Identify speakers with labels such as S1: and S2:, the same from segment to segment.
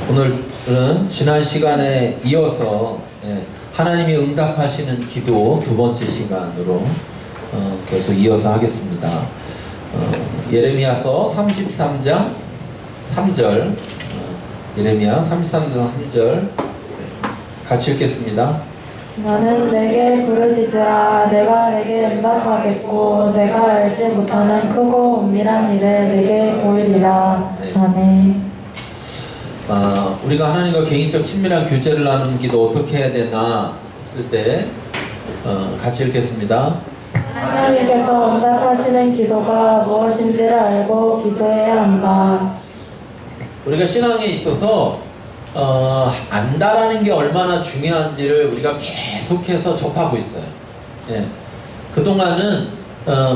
S1: 오늘은 지난 시간에 이어서 하나님이 응답하시는 기도 두 번째 시간으로 계속 이어서 하겠습니다. 예레미야서 33장 3절 예레미야 33장 3절 같이 읽겠습니다.
S2: 너는 내게 부르짖으라. 내가 내게 응답하겠고 내가 알지 못하는 크고 은밀한 일을 내게 보이리라.
S1: 네.
S2: 아멘.
S1: 우리가 하나님과 개인적 친밀한 교제를 나누는 기도 어떻게 해야 되나 했을 때 같이 읽겠습니다.
S2: 하나님께서 응답하시는 기도가 무엇인지를 알고 기도해야 한다.
S1: 우리가 신앙에 있어서 안다라는 게 얼마나 중요한지를 우리가 계속해서 접하고 있어요. 그동안은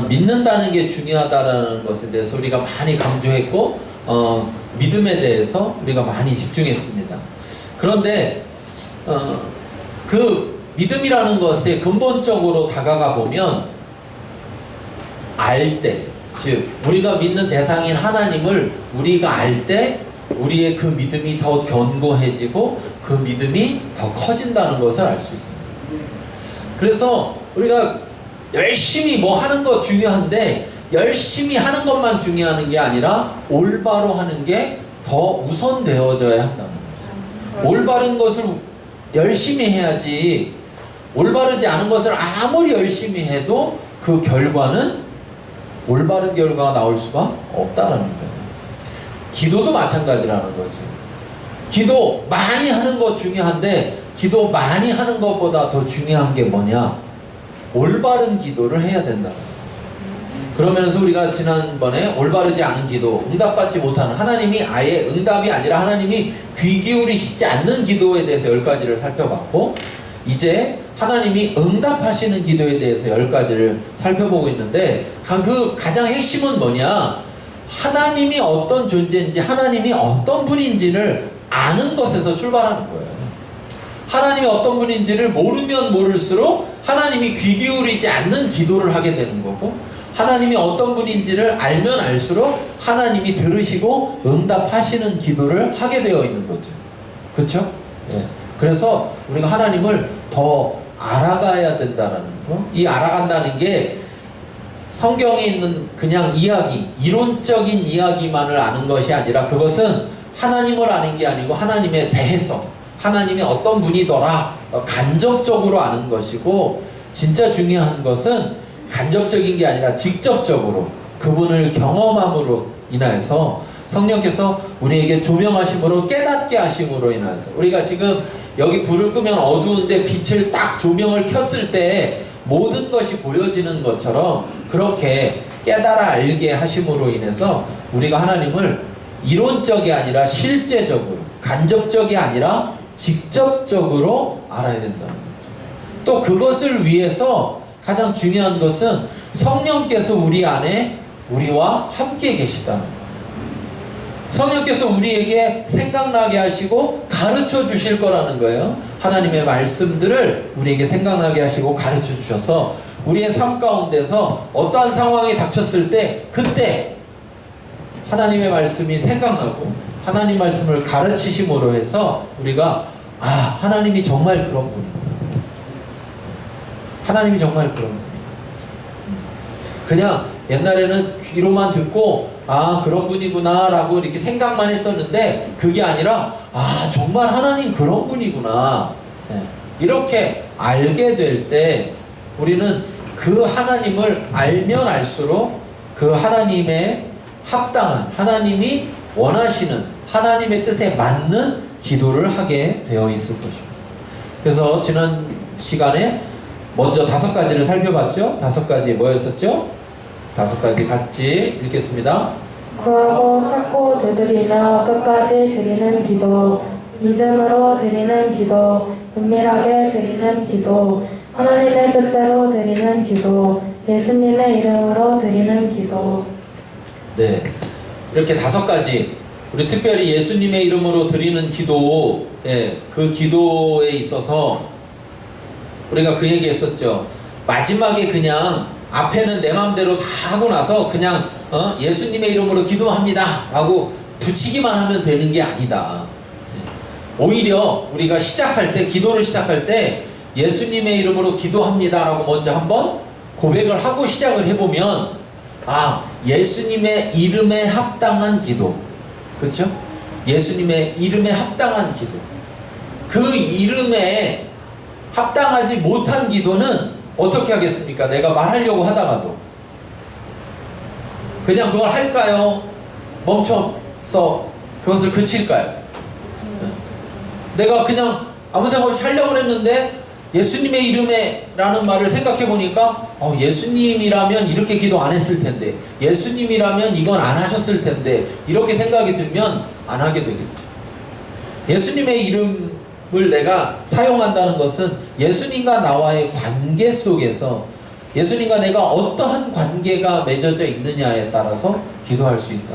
S1: 믿는다는 게 중요하다라는 것에 대해서 우리가 많이 강조했고 믿음에 대해서 우리가 많이 집중했습니다. 그런데 그 믿음이라는 것에 근본적으로 다가가 보면 알 때, 즉 우리가 믿는 대상인 하나님을 우리가 알 때 우리의 그 믿음이 더 견고해지고 그 믿음이 더 커진다는 것을 알 수 있습니다. 그래서 우리가 열심히 뭐 하는 거 중요한데 열심히 하는 것만 중요한 게 아니라 올바로 하는 게 더 우선되어져야 한다는 거죠. 올바른 것을 열심히 해야지 올바르지 않은 것을 아무리 열심히 해도 그 결과는 올바른 결과가 나올 수가 없다라는 거예요. 기도도 마찬가지라는 거죠. 기도 많이 하는 거 중요한데 기도 많이 하는 것보다 더 중요한 게 뭐냐? 올바른 기도를 해야 된다. 그러면서 우리가 지난번에 올바르지 않은 기도, 응답받지 못하는 하나님이 아예 응답이 아니라 하나님이 귀 기울이시지 않는 기도에 대해서 10가지를 살펴봤고 이제 하나님이 응답하시는 기도에 대해서 10가지를 살펴보고 있는데 그 가장 핵심은 뭐냐? 하나님이 어떤 존재인지 하나님이 어떤 분인지를 아는 것에서 출발하는 거예요. 하나님이 어떤 분인지를 모르면 모를수록 하나님이 귀 기울이지 않는 기도를 하게 되는 거고 하나님이 어떤 분인지를 알면 알수록 하나님이 들으시고 응답하시는 기도를 하게 되어 있는 거죠. 그렇죠? 그래서 우리가 하나님을 더 알아가야 된다는 거. 이 알아간다는 게 성경에 있는 그냥 이야기, 이론적인 이야기만을 아는 것이 아니라 그것은 하나님을 아는 게 아니고 하나님에 대해서 하나님이 어떤 분이더라 간접적으로 아는 것이고 진짜 중요한 것은 간접적인 게 아니라 직접적으로 그분을 경험함으로 인하여서 성령께서 우리에게 조명하심으로 깨닫게 하심으로 인하여서 우리가 지금 여기 불을 끄면 어두운데 빛을 딱 조명을 켰을 때 모든 것이 보여지는 것처럼 그렇게 깨달아 알게 하심으로 인해서 우리가 하나님을 이론적이 아니라 실제적으로 간접적이 아니라 직접적으로 알아야 된다는 거죠. 또 그것을 위해서 가장 중요한 것은 성령께서 우리 안에 우리와 함께 계시다는 거예요. 성령께서 우리에게 생각나게 하시고 가르쳐 주실 거라는 거예요. 하나님의 말씀들을 우리에게 생각나게 하시고 가르쳐 주셔서 우리의 삶 가운데서 어떠한 상황이 닥쳤을 때 그때 하나님의 말씀이 생각나고 하나님 말씀을 가르치심으로 해서 우리가 하나님이 정말 그런 분이구나. 하나님이 정말 그런 분이구나. 그냥 옛날에는 귀로만 듣고 그런 분이구나 라고 이렇게 생각만 했었는데 그게 아니라 정말 하나님 그런 분이구나 이렇게 알게 될 때 우리는 그 하나님을 알면 알수록 그 하나님의 합당한 하나님이 원하시는 하나님의 뜻에 맞는 기도를 하게 되어 있을 것입니다. 그래서 지난 시간에 먼저 5가지를 살펴봤죠. 5가지 뭐였었죠? 5가지 같이 읽겠습니다.
S2: 구하고 찾고 되들이며 끝까지 드리는 기도, 믿음으로 드리는 기도, 은밀하게 드리는 기도, 하나님의 뜻대로 드리는 기도, 예수님의 이름으로 드리는 기도.
S1: 네, 이렇게 5가지 우리 특별히 예수님의 이름으로 드리는 기도, 그 기도에 있어서 우리가 그 얘기 했었죠. 마지막에 그냥 앞에는 내 마음대로 다 하고 나서 그냥 예수님의 이름으로 기도합니다 라고 붙이기만 하면 되는 게 아니다. 오히려 우리가 시작할 때, 기도를 시작할 때 예수님의 이름으로 기도합니다 라고 먼저 한번 고백을 하고 시작을 해보면, 아, 예수님의 이름에 합당한 기도, 그렇죠? 예수님의 이름에 합당한 기도. 그 이름에 합당하지 못한 기도는 어떻게 하겠습니까? 내가 말하려고 하다가도 그냥 그걸 할까요? 멈춰서 그것을 그칠까요? 내가 그냥 아무 생각 없이 하려고 했는데 예수님의 이름에 라는 말을 생각해 보니까 예수님이라면 이렇게 기도 안 했을 텐데, 예수님이라면 이건 안 하셨을 텐데, 이렇게 생각이 들면 안 하게 되겠죠. 예수님의 이름을 내가 사용한다는 것은 예수님과 나와의 관계 속에서 예수님과 내가 어떠한 관계가 맺어져 있느냐에 따라서 기도할 수 있다.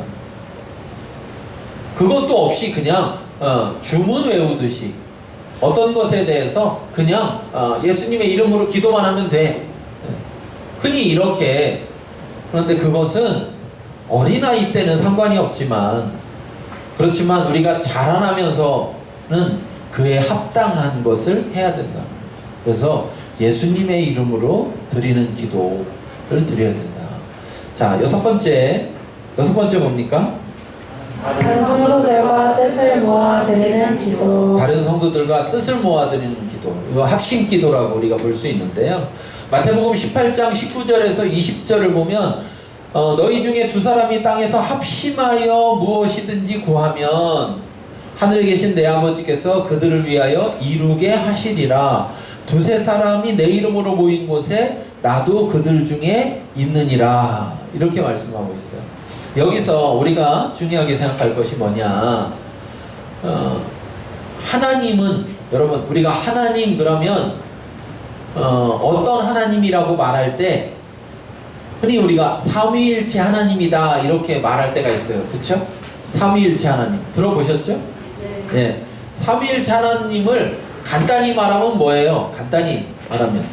S1: 그것도 없이 그냥 주문 외우듯이 어떤 것에 대해서 그냥 예수님의 이름으로 기도만 하면 돼. 흔히 이렇게. 그런데 그것은 어린아이 때는 상관이 없지만, 그렇지만 우리가 자라나면서는 그에 합당한 것을 해야 된다. 그래서 예수님의 이름으로 드리는 기도를 드려야 된다. 자, 여섯 번째 뭡니까?
S2: 다른 성도들과 뜻을 모아 드리는 기도.
S1: 다른 성도들과 뜻을 모아 드리는 기도. 이거 합심 기도라고 우리가 볼 수 있는데요. 마태복음 18장 19절에서 20절을 보면 너희 중에 두 사람이 땅에서 합심하여 무엇이든지 구하면 하늘에 계신 내 아버지께서 그들을 위하여 이루게 하시리라. 두세 사람이 내 이름으로 모인 곳에 나도 그들 중에 있느니라. 이렇게 말씀하고 있어요. 여기서 우리가 중요하게 생각할 것이 뭐냐, 하나님은, 여러분, 우리가 하나님 그러면 어떤 하나님이라고 말할 때 흔히 우리가 삼위일체 하나님이다 이렇게 말할 때가 있어요. 그쵸? 삼위일체 하나님 들어보셨죠? 네. 삼위일체 하나님을 간단히 말하면 뭐예요? 간단히 말하면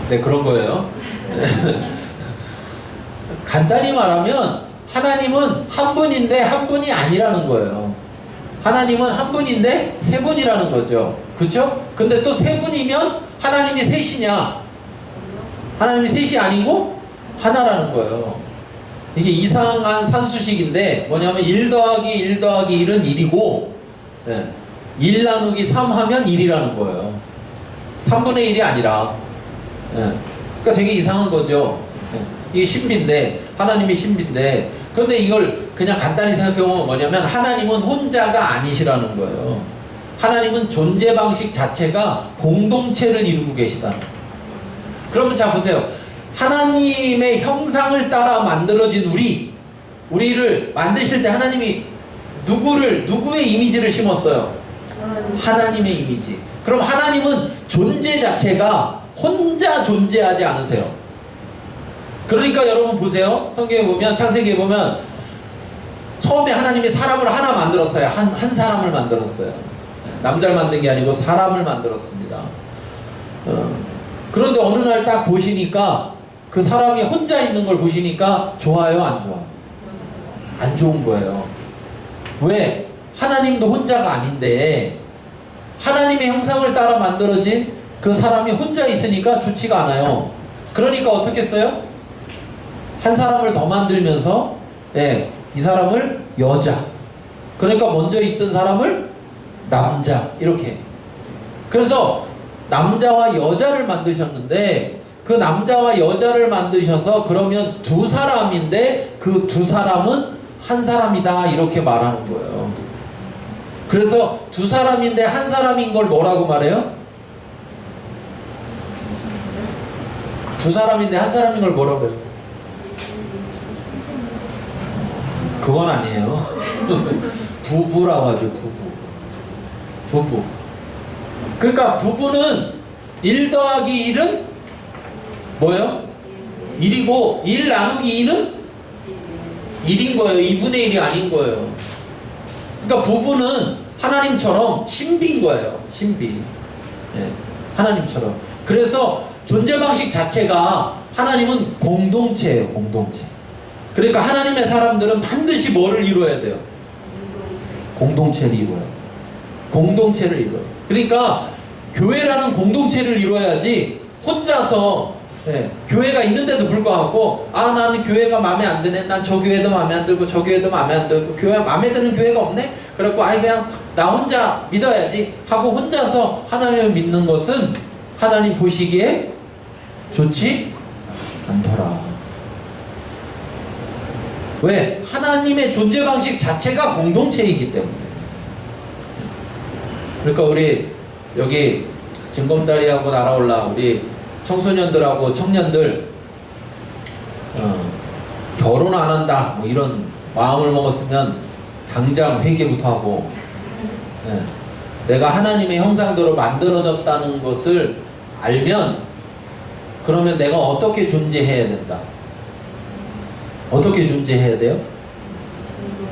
S1: 네, 그런 거예요. 간단히 말하면 하나님은 한 분인데 한 분이 아니라는 거예요. 하나님은 한 분인데 세 분이라는 거죠. 그쵸? 근데 또 세 분이면 하나님이 셋이냐? 하나님이 셋이 아니고 하나라는 거예요. 이게 이상한 산수식인데 뭐냐면 1 더하기 1 더하기 1은 1이고 1 나누기 3 하면 1이라는 거예요. 3분의 1이 아니라. 그러니까 되게 이상한 거죠. 이게 신비인데, 하나님이 신비인데, 그런데 이걸 그냥 간단히 생각해보면 뭐냐면 하나님은 혼자가 아니시라는 거예요. 하나님은 존재 방식 자체가 공동체를 이루고 계시다는 거예요. 그러면 자 보세요. 하나님의 형상을 따라 만들어진 우리를 만드실 때 하나님이 누구의 이미지를 심었어요? 하나님의 이미지. 그럼 하나님은 존재 자체가 혼자 존재하지 않으세요. 그러니까 여러분 보세요. 성경에 보면, 창세기에 보면 처음에 하나님이 사람을 하나 만들었어요. 한 사람을 만들었어요. 남자를 만든 게 아니고 사람을 만들었습니다. 그런데 어느 날 딱 보시니까 그 사람이 혼자 있는 걸 보시니까 좋아요, 안 좋아요? 안 좋은 거예요. 왜? 하나님도 혼자가 아닌데 하나님의 형상을 따라 만들어진 그 사람이 혼자 있으니까 좋지가 않아요. 그러니까 어떻게 했어요? 한 사람을 더 만들면서 이 사람을 여자, 그러니까 먼저 있던 사람을 남자, 이렇게. 그래서 남자와 여자를 만드셨는데 그 남자와 여자를 만드셔서 그러면 두 사람인데 그 두 사람은 한 사람이다 이렇게 말하는 거예요. 그래서 두 사람인데 한 사람인 걸 뭐라고 말해요? 두 사람인데 한 사람인 걸 뭐라고 해요? 그건 아니에요. 부부라고 하죠. 부부. 그러니까 부부는 1 더하기 1은 뭐예요? 1이고 1 나누기 2는 1인 거예요. 2분의 1이 아닌 거예요. 그러니까 부부는 하나님처럼 신비인 거예요. 신비. 하나님처럼. 그래서 존재 방식 자체가 하나님은 공동체예요. 공동체. 그러니까 하나님의 사람들은 반드시 뭐를 이루어야 돼요? 공동체를 이루어야 돼. 공동체를 이루어야 돼. 그러니까 교회라는 공동체를 이루어야지 혼자서 교회가 있는데도 불구하고 나는 교회가 마음에 안 드네. 난 저 교회도 마음에 안 들고 저 교회도 마음에 안 들고 교회 마음에 드는 교회가 없네. 그래갖고 그냥 나 혼자 믿어야지 하고 혼자서 하나님을 믿는 것은 하나님 보시기에 좋지 않더라. 왜? 하나님의 존재 방식 자체가 공동체이기 때문에. 그러니까 우리 여기 징검다리하고 날아올라 우리 청소년들하고 청년들 결혼 안 한다 뭐 이런 마음을 먹었으면 당장 회개부터 하고 내가 하나님의 형상대로 만들어졌다는 것을 알면 그러면 내가 어떻게 존재해야 된다? 어떻게 존재해야 돼요?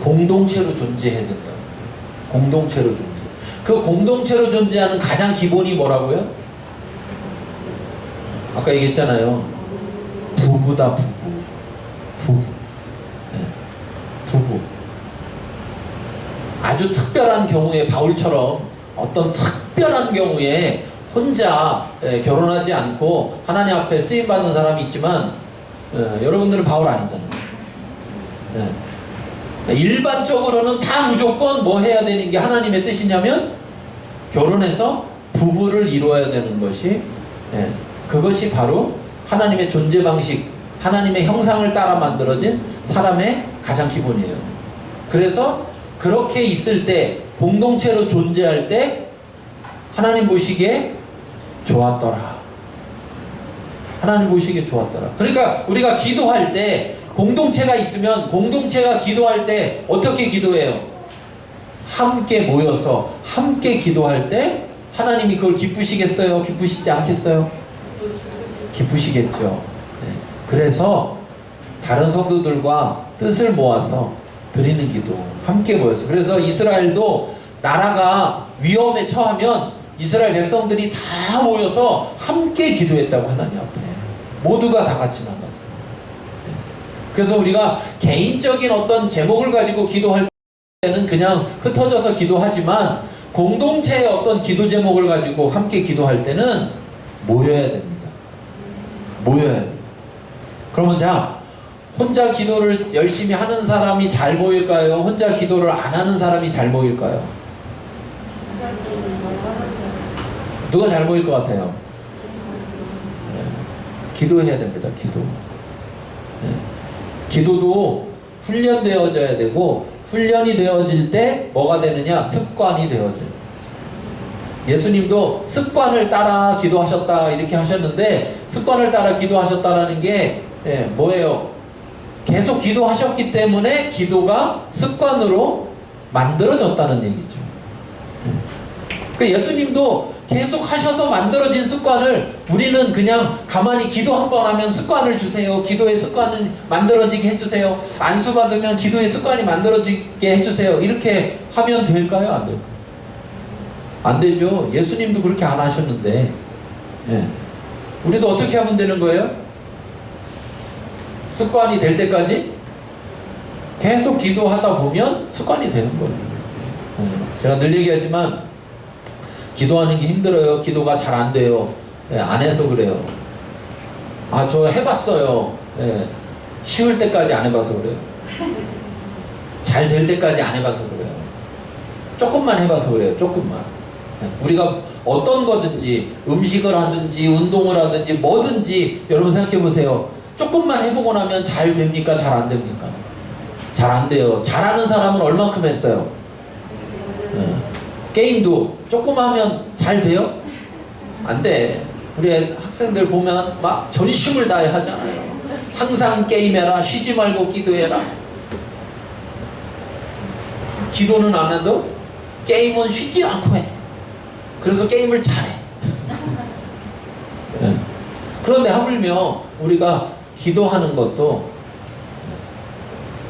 S1: 공동체로 존재해야 된다. 공동체로 존재. 그 공동체로 존재하는 가장 기본이 뭐라고요? 아까 얘기했잖아요. 부부다, 부부. 부부. 부부. 아주 특별한 경우에 바울처럼 어떤 특별한 경우에 혼자 결혼하지 않고 하나님 앞에 쓰임받는 사람이 있지만 여러분들은 바울 아니잖아요. 일반적으로는 다 무조건 뭐 해야 되는 게 하나님의 뜻이냐면 결혼해서 부부를 이루어야 되는 것이 그것이 바로 하나님의 존재 방식, 하나님의 형상을 따라 만들어진 사람의 가장 기본이에요. 그래서 그렇게 있을 때, 공동체로 존재할 때 하나님 보시기에 좋았더라. 하나님 보시기에 좋았더라. 그러니까 우리가 기도할 때 공동체가 있으면 공동체가 기도할 때 어떻게 기도해요? 함께 모여서 함께 기도할 때 하나님이 그걸 기쁘시겠어요? 기쁘시지 않겠어요? 기쁘시겠죠. 네. 그래서 다른 성도들과 뜻을 모아서 드리는 기도 함께 모여서. 그래서 이스라엘도 나라가 위험에 처하면 이스라엘 백성들이 다 모여서 함께 기도했다고 하나님 앞에 모두가 다 같이 나갔어요. 네. 그래서 우리가 개인적인 어떤 제목을 가지고 기도할 때는 그냥 흩어져서 기도하지만 공동체의 어떤 기도 제목을 가지고 함께 기도할 때는 모여야 됩니다. 모여야 돼요. 그러면 자, 혼자 기도를 열심히 하는 사람이 잘 모일까요? 혼자 기도를 안 하는 사람이 잘 모일까요? 누가 잘 모일 것 같아요? 기도해야 됩니다. 기도. 기도도 훈련되어져야 되고 훈련이 되어질 때 뭐가 되느냐? 습관이 되어져요. 예수님도 습관을 따라 기도하셨다 이렇게 하셨는데 습관을 따라 기도하셨다라는 게 뭐예요? 계속 기도하셨기 때문에 기도가 습관으로 만들어졌다는 얘기죠. 그러니까 예수님도 계속 하셔서 만들어진 습관을 우리는 그냥 가만히 기도 한 번 하면 습관을 주세요. 기도의 습관을 만들어지게 해주세요. 안수 받으면 기도의 습관이 만들어지게 해주세요. 이렇게 하면 될까요? 안 될까요? 안 되죠. 예수님도 그렇게 안 하셨는데 우리도 어떻게 하면 되는 거예요? 습관이 될 때까지 계속 기도하다 보면 습관이 되는 거예요. 제가 늘 얘기하지만 기도하는 게 힘들어요. 기도가 잘 안 돼요. 안 해서 그래요. 저 해봤어요. 쉬울 때까지 안 해봐서 그래요. 잘 될 때까지 안 해봐서 그래요. 조금만 해봐서 그래요. 조금만. 우리가 어떤 거든지 음식을 하든지 운동을 하든지 뭐든지 여러분 생각해 보세요. 조금만 해보고 나면 잘 됩니까? 잘 안 됩니까? 잘 안 돼요. 잘하는 사람은 얼만큼 했어요? 게임도 조금 하면 잘 돼요? 안 돼. 우리 학생들 보면 막 전심을 다해 하잖아요. 항상 게임해라. 쉬지 말고 기도해라. 기도는 안 해도 게임은 쉬지 않고 해. 그래서 게임을 잘해. 그런데 하물며 우리가 기도하는 것도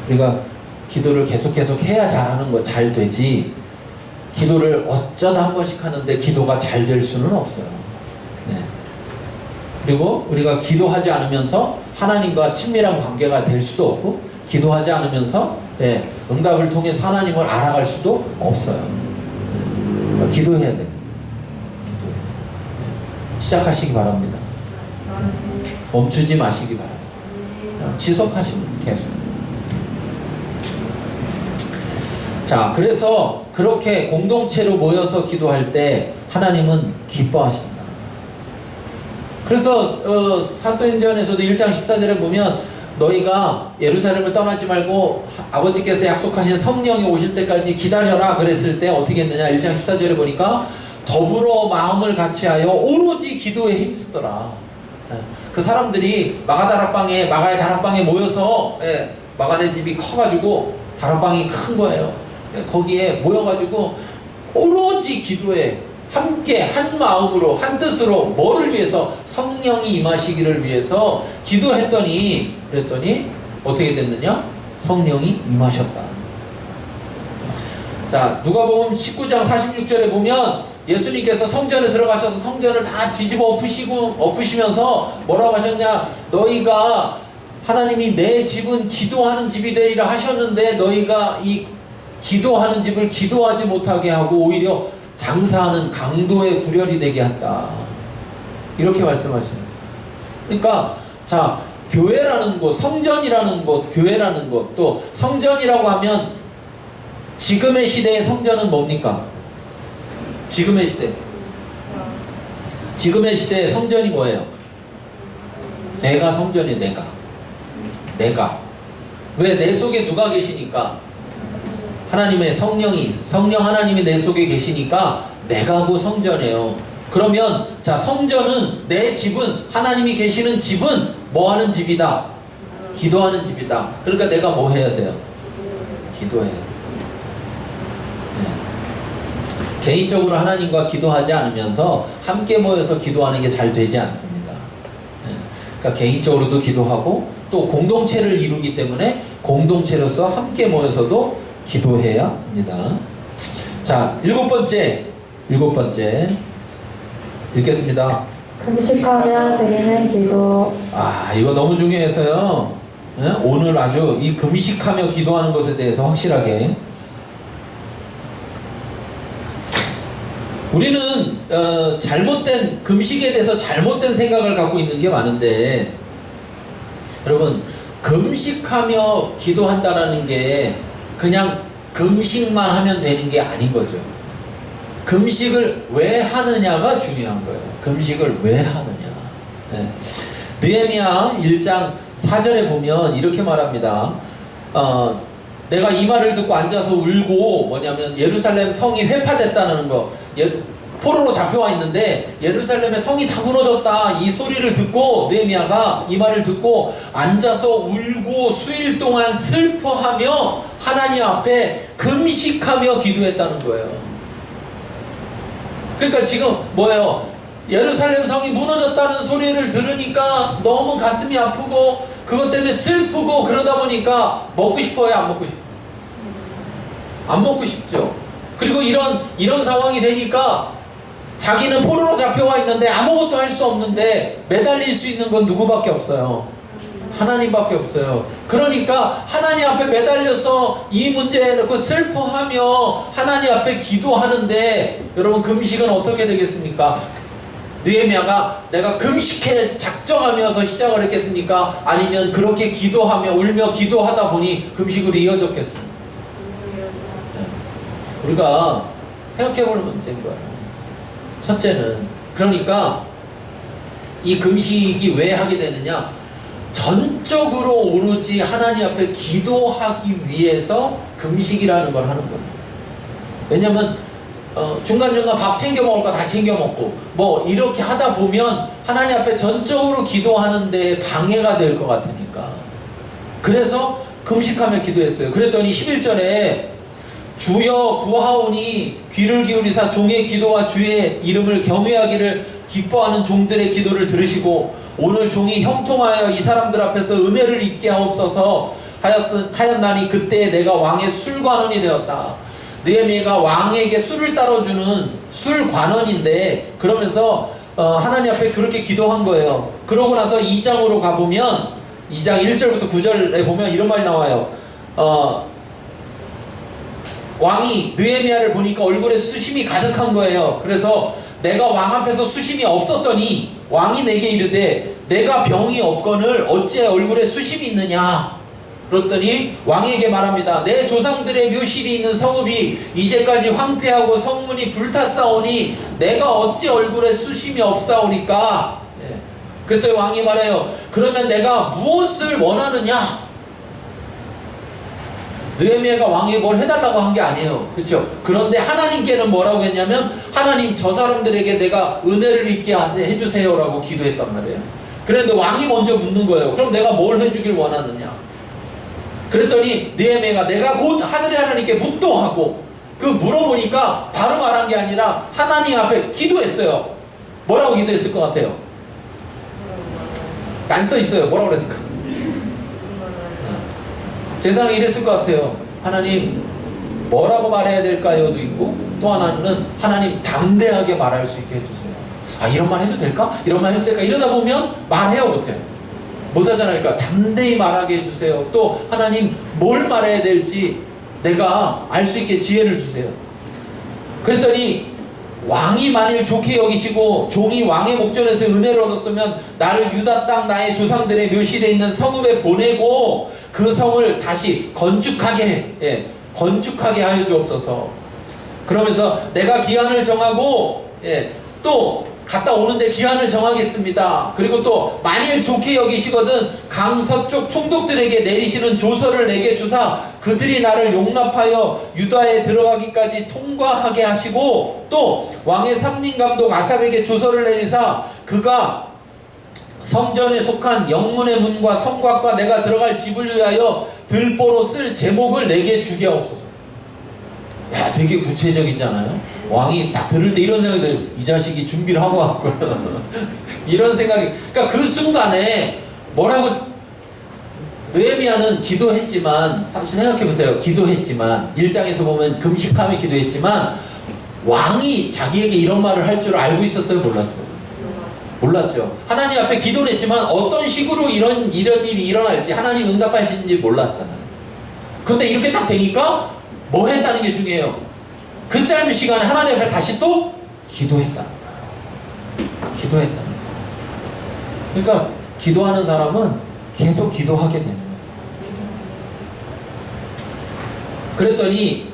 S1: 우리가 기도를 계속 해야 잘하는 거 잘 되지 기도를 어쩌다 한 번씩 하는데 기도가 잘 될 수는 없어요. 그리고 우리가 기도하지 않으면서 하나님과 친밀한 관계가 될 수도 없고 기도하지 않으면서 응답을 통해 하나님을 알아갈 수도 없어요. 기도해야 됩니다. 시작하시기 바랍니다. 멈추지 마시기 바랍니다. 지속하시면 계속. 자, 그래서 그렇게 공동체로 모여서 기도할 때 하나님은 기뻐하신다. 그래서 사도행전에서도 1장 14절에 보면 너희가 예루살렘을 떠나지 말고 아버지께서 약속하신 성령이 오실 때까지 기다려라 그랬을 때 어떻게 했느냐. 1장 14절에 보니까 더불어 마음을 같이하여 오로지 기도에 힘쓰더라. 그 사람들이 마가의 다락방에 모여서, 마가네 집이 커가지고 다락방이 큰 거예요. 거기에 모여가지고 오로지 기도에 함께 한 마음으로 한 뜻으로 뭐를 위해서? 성령이 임하시기를 위해서 기도했더니, 그랬더니 어떻게 됐느냐? 성령이 임하셨다. 자, 누가복음 19장 46절에 보면 예수님께서 성전에 들어가셔서 성전을 다 뒤집어 엎으시면서 뭐라고 하셨냐? 너희가 하나님이 내 집은 기도하는 집이 되리라 하셨는데 너희가 이 기도하는 집을 기도하지 못하게 하고 오히려 장사하는 강도의 구렬이 되게 한다. 이렇게 말씀하시는. 그러니까 자, 교회라는 곳, 성전이라는 곳, 교회라는 곳, 또 성전이라고 하면 지금의 시대의 성전은 뭡니까? 지금의 시대의 성전이 뭐예요? 내가 성전이에요. 내가. 왜? 내 속에 누가 계시니까? 하나님의 성령 하나님이 내 속에 계시니까 내가 그 성전이에요. 그러면 자, 성전은, 내 집은, 하나님이 계시는 집은 뭐 하는 집이다? 기도하는 집이다. 그러니까 내가 뭐 해야 돼요? 기도해야 돼요. 개인적으로 하나님과 기도하지 않으면서 함께 모여서 기도하는 게 잘 되지 않습니다. 그러니까 개인적으로도 기도하고 또 공동체를 이루기 때문에 공동체로서 함께 모여서도 기도해야 합니다. 자, 일곱 번째 읽겠습니다.
S2: 금식하며 드리는 기도.
S1: 이거 너무 중요해서요. 오늘 아주 이 금식하며 기도하는 것에 대해서 확실하게 우리는 잘못된 금식에 대해서 잘못된 생각을 갖고 있는 게 많은데, 여러분, 금식하며 기도한다라는 게 그냥 금식만 하면 되는 게 아닌 거죠. 금식을 왜 하느냐가 중요한 거예요. 금식을 왜 하느냐. 느헤미야 1장 4절에 보면 이렇게 말합니다. 내가 이 말을 듣고 앉아서 울고, 뭐냐면 예루살렘 성이 회파됐다는 거, 포로로 잡혀와 있는데 예루살렘의 성이 다 무너졌다, 이 소리를 듣고 느헤미야가 이 말을 듣고 앉아서 울고 수일 동안 슬퍼하며 하나님 앞에 금식하며 기도했다는 거예요. 그러니까 지금 뭐예요? 예루살렘 성이 무너졌다는 소리를 들으니까 너무 가슴이 아프고 그것 때문에 슬프고 그러다 보니까 먹고 싶어요? 안 먹고 싶어요? 안 먹고 싶죠. 그리고 이런 상황이 되니까 자기는 포로로 잡혀와 있는데 아무것도 할 수 없는데 매달릴 수 있는 건 누구밖에 없어요? 하나님밖에 없어요. 그러니까 하나님 앞에 매달려서 이 문제에 놓고 슬퍼하며 하나님 앞에 기도하는데, 여러분, 금식은 어떻게 되겠습니까? 느헤미야가 내가 금식해 작정하면서 시작을 했겠습니까? 아니면 그렇게 기도하며 울며 기도하다 보니 금식으로 이어졌겠습니까? 우리가 생각해볼 문제인 거예요. 첫째는, 그러니까 이 금식이 왜 하게 되느냐? 전적으로 오로지 하나님 앞에 기도하기 위해서 금식이라는 걸 하는 거예요. 왜냐면 중간중간 밥 챙겨 먹을 거 다 챙겨 먹고 뭐 이렇게 하다 보면 하나님 앞에 전적으로 기도하는데 방해가 될 것 같으니까. 그래서 금식하며 기도했어요. 그랬더니 11절에 주여 구하오니 귀를 기울이사 종의 기도와 주의 이름을 경외하기를 기뻐하는 종들의 기도를 들으시고 오늘 종이 형통하여 이 사람들 앞에서 은혜를 입게 하옵소서 하였나니 그때 내가 왕의 술관원이 되었다. 느헤미야가 왕에게 술을 따라주는 술관원인데, 그러면서 하나님 앞에 그렇게 기도한 거예요. 그러고 나서 2장으로 가보면 2장 1절부터 9절에 보면 이런 말이 나와요. 왕이 느헤미야를 보니까 얼굴에 수심이 가득한 거예요. 그래서 내가 왕 앞에서 수심이 없었더니 왕이 내게 이르되 내가 병이 없거늘 어찌 얼굴에 수심이 있느냐. 그랬더니 왕에게 말합니다. 내 조상들의 묘실이 있는 성읍이 이제까지 황폐하고 성문이 불탔사오니 내가 어찌 얼굴에 수심이 없사오니까. 그랬더니 왕이 말해요. 그러면 내가 무엇을 원하느냐? 느헤미야가 왕에게 뭘 해달라고 한 게 아니에요. 그렇죠? 그런데 하나님께는 뭐라고 했냐면 하나님 저 사람들에게 내가 은혜를 입게 해주세요라고 기도했단 말이에요. 그런데 왕이 먼저 묻는 거예요. 그럼 내가 뭘 해주길 원하느냐? 그랬더니 느헤미야가 내가 곧 하늘의 하나님께 묵도하고 그 물어보니까 바로 말한 게 아니라 하나님 앞에 기도했어요. 뭐라고 기도했을 것 같아요? 안 써 있어요. 뭐라고 그랬을까? 세상에 이랬을 것 같아요. 하나님 뭐라고 말해야 될까요도 있고 또 하나는 하나님 담대하게 말할 수 있게 해주세요. 아 이런 말 해도 될까? 이런 말 해도 될까? 이러다 보면 말해요 못해요. 못하잖아요. 그러니까 담대히 말하게 해주세요. 또 하나님 뭘 말해야 될지 내가 알 수 있게 지혜를 주세요. 그랬더니 왕이 만일 좋게 여기시고 종이 왕의 목전에서 은혜를 얻었으면 나를 유다 땅 나의 조상들의 묘실에 있는 성읍에 보내고 그 성을 다시 건축하게 하여 주옵소서. 그러면서 내가 기한을 정하고 또 갔다 오는데 기한을 정하겠습니다. 그리고 또 만일 좋게 여기시거든 강서쪽 총독들에게 내리시는 조서를 내게 주사 그들이 나를 용납하여 유다에 들어가기까지 통과하게 하시고 또 왕의 삼림감독 아삽에게 조서를 내리사 그가 성전에 속한 영문의 문과 성곽과 내가 들어갈 집을 위하여 들보로 쓸 제목을 내게 주게 하옵소서. 야 되게 구체적이잖아요. 왕이 딱 들을 때 이런 생각이 들어요. 이 자식이 준비를 하고 왔구나. 이런 생각이. 그러니까 그 순간에 뭐라고 느헤미야는 기도했지만 사실 생각해보세요. 기도했지만 1장에서 보면 금식하며 기도했지만 왕이 자기에게 이런 말을 할 줄 알고 있었어요? 몰랐어요? 몰랐죠. 하나님 앞에 기도를 했지만 어떤 식으로 이런 일이 일어날지 하나님 응답하시는지 몰랐잖아요. 그런데 이렇게 딱 되니까 뭐 했다는 게 중요해요. 그 짧은 시간에 하나님 앞에 다시 또 기도했다. 그러니까 기도하는 사람은 계속 기도하게 되는 거예요. 그랬더니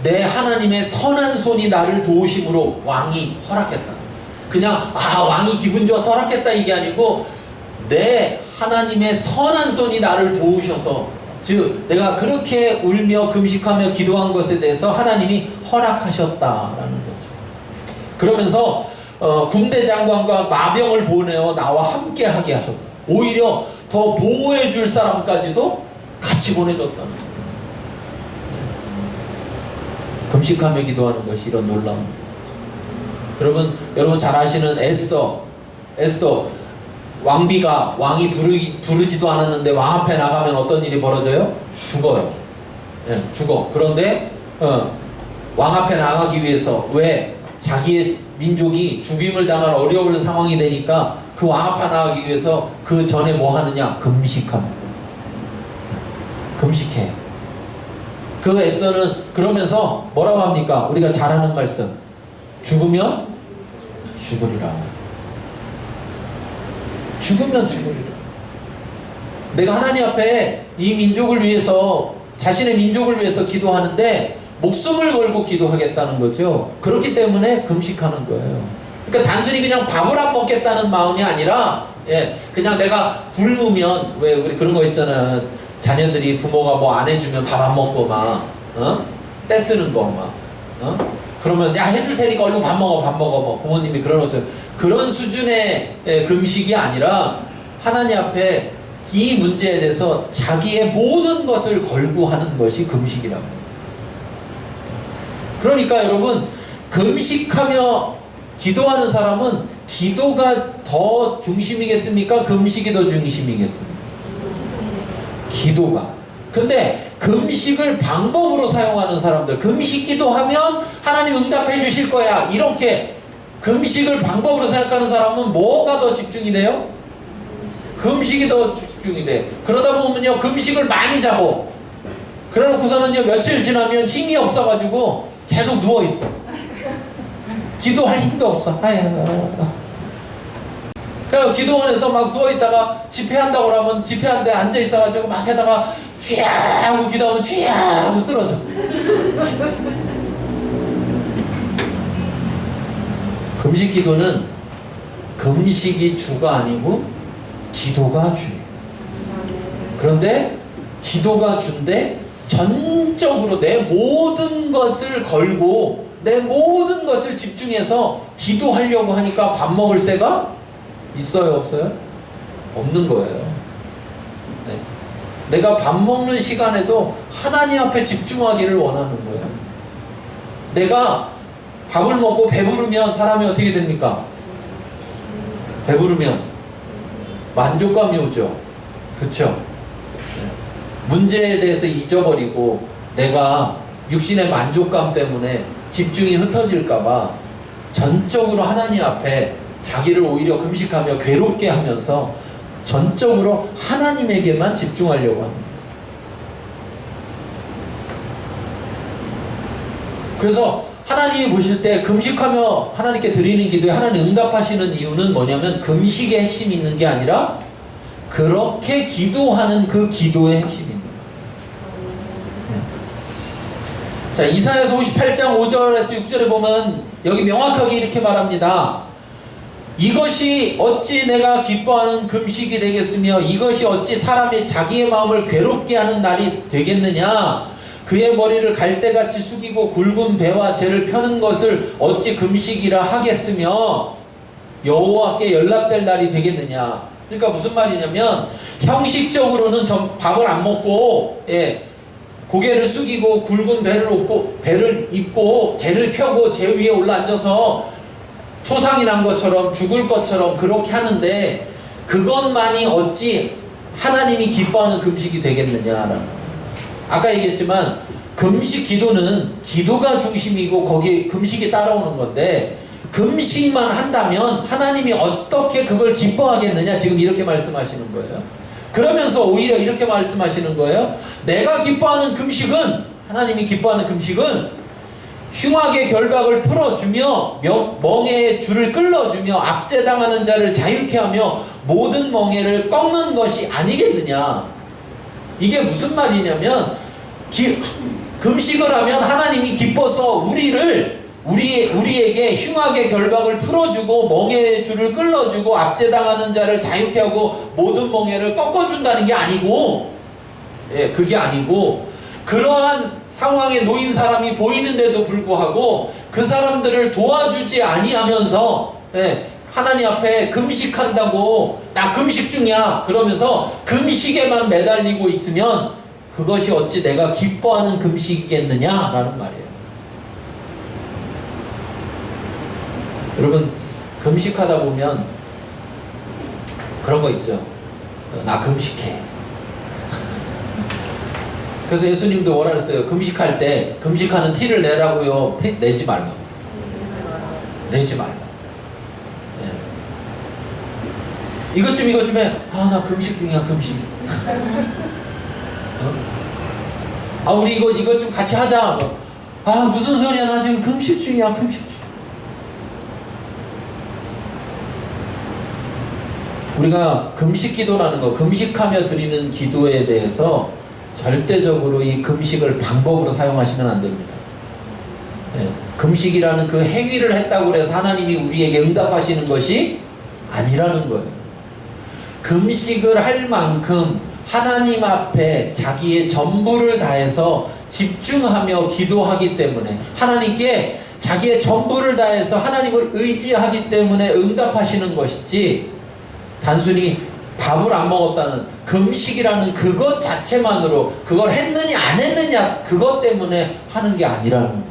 S1: 내 하나님의 선한 손이 나를 도우심으로 왕이 허락했다. 그냥 왕이 기분 좋아서 허락했다 이게 아니고 내 하나님의 선한 손이 나를 도우셔서 즉 내가 그렇게 울며 금식하며 기도한 것에 대해서 하나님이 허락하셨다라는 거죠. 그러면서 군대 장관과 마병을 보내어 나와 함께 하게 하셨다. 오히려 더 보호해 줄 사람까지도 같이 보내줬다는 거예요. 금식하며 기도하는 것이 이런 놀라운. 여러분 잘 아시는 에스더 왕이 부르지도 않았는데 왕 앞에 나가면 어떤 일이 벌어져요? 죽어요. 죽어. 그런데 왕 앞에 나가기 위해서 왜? 자기의 민족이 죽임을 당할 어려운 상황이 되니까 그 왕 앞에 나가기 위해서 그 전에 뭐 하느냐? 금식합니다. 금식해. 그 에스더는 그러면서 뭐라고 합니까? 우리가 잘 아는 말씀. 죽으면 죽으리라. 죽으면 죽으리라. 내가 하나님 앞에 이 민족을 위해서 자신의 민족을 위해서 기도하는데 목숨을 걸고 기도하겠다는 거죠. 그렇기 때문에 금식하는 거예요. 그러니까 단순히 그냥 밥을 안 먹겠다는 마음이 아니라 그냥 내가 굶으면 왜 우리 그런 거 있잖아. 자녀들이 부모가 뭐 안 해주면 밥 안 먹고 막 떼쓰는 거 막 그러면 야 해줄 테니까 얼른 밥 먹어 뭐 부모님이 그런 것처럼 그런 수준의 금식이 아니라 하나님 앞에 이 문제에 대해서 자기의 모든 것을 걸고 하는 것이 금식이라고. 그러니까 여러분 금식하며 기도하는 사람은 기도가 더 중심이겠습니까? 금식이 더 중심이겠습니까? 기도가. 근데 금식을 방법으로 사용하는 사람들, 금식 기도하면 하나님 응답해 주실 거야 이렇게 금식을 방법으로 생각하는 사람은 뭐가 더 집중이 돼요? 금식이 더 집중이 돼. 그러다 보면요 금식을 많이 잡어. 그래놓고서는요, 며칠 지나면 힘이 없어가지고 계속 누워있어. 기도할 힘도 없어. 아유. 그래서 기도원에서 막 누워있다가 집회한다고 하면 집회한데 앉아있어가지고 막 하다가 쥐야 하고 기도하면 쥐야 하고 쓰러져. 금식 기도는 금식이 주가 아니고 기도가 주예요. 그런데 기도가 주인데 전적으로 내 모든 것을 걸고 내 모든 것을 집중해서 기도하려고 하니까 밥 먹을 새가 있어요, 없어요? 없는 거예요. 네. 내가 밥 먹는 시간에도 하나님 앞에 집중하기를 원하는 거예요. 내가 밥을 먹고 배부르면 사람이 어떻게 됩니까? 배부르면 만족감이 오죠. 그렇죠? 네. 문제에 대해서 잊어버리고 내가 육신의 만족감 때문에 집중이 흩어질까봐 전적으로 하나님 앞에 자기를 오히려 금식하며 괴롭게 하면서 전적으로 하나님에게만 집중하려고 합니다. 그래서 하나님이 보실 때 금식하며 하나님께 드리는 기도에 하나님 응답하시는 이유는 뭐냐면 금식의 핵심이 있는 게 아니라 그렇게 기도하는 그 기도의 핵심이 있는 거예요. 자, 이사야서 58장 5절에서 6절에 보면 여기 명확하게 이렇게 말합니다. 이것이 어찌 내가 기뻐하는 금식이 되겠으며 이것이 어찌 사람이 자기의 마음을 괴롭게 하는 날이 되겠느냐. 그의 머리를 갈대같이 숙이고 굵은 배와 재를 펴는 것을 어찌 금식이라 하겠으며 여호와께 연락될 날이 되겠느냐. 그러니까 무슨 말이냐면 형식적으로는 밥을 안 먹고 고개를 숙이고 굵은 배를 입고 재를 펴고 재 위에 올라앉아서 소상이 난 것처럼 죽을 것처럼 그렇게 하는데 그것만이 어찌 하나님이 기뻐하는 금식이 되겠느냐라는. 아까 얘기했지만 금식 기도는 기도가 중심이고 거기에 금식이 따라오는 건데 금식만 한다면 하나님이 어떻게 그걸 기뻐하겠느냐 지금 이렇게 말씀하시는 거예요. 그러면서 오히려 이렇게 말씀하시는 거예요. 내가 기뻐하는 금식은 하나님이 기뻐하는 금식은 흉악의 결박을 풀어주며 멍에의 줄을 끌어주며 압제당하는 자를 자유케 하며 모든 멍에를 꺾는 것이 아니겠느냐. 이게 무슨 말이냐면 금식을 하면 하나님이 기뻐서 우리에게 흉악의 결박을 풀어주고 멍에의 줄을 끌어주고 압제당하는 자를 자유케 하고 모든 멍에를 꺾어준다는 게 아니고 그게 아니고 그러한 상황에 놓인 사람이 보이는데도 불구하고 그 사람들을 도와주지 아니하면서 하나님 앞에 금식한다고 나 금식 중이야 그러면서 금식에만 매달리고 있으면 그것이 어찌 내가 기뻐하는 금식이겠느냐라는 말이에요. 여러분 금식하다 보면 그런 거 있죠. 나 금식해. 그래서 예수님도 원하셨어요. 금식할 때 금식하는 티를 내라고요. 내지 말라. 내지 말라. 이것 좀 해. 나 금식 중이야 금식. 우리 이것 좀 같이 하자. 무슨 소리야 나 지금 금식 중이야 금식 중. 우리가 금식 기도라는 거 금식하며 드리는 기도에 대해서 절대적으로 이 금식을 방법으로 사용하시면 안 됩니다. 금식이라는 그 행위를 했다고 해서 하나님이 우리에게 응답하시는 것이 아니라는 거예요. 금식을 할 만큼 하나님 앞에 자기의 전부를 다해서 집중하며 기도하기 때문에 하나님께 자기의 전부를 다해서 하나님을 의지하기 때문에 응답하시는 것이지 단순히 밥을 안 먹었다는 금식이라는 그것 자체만으로 그걸 했느냐 안 했느냐 그것 때문에 하는 게 아니라는 거예요.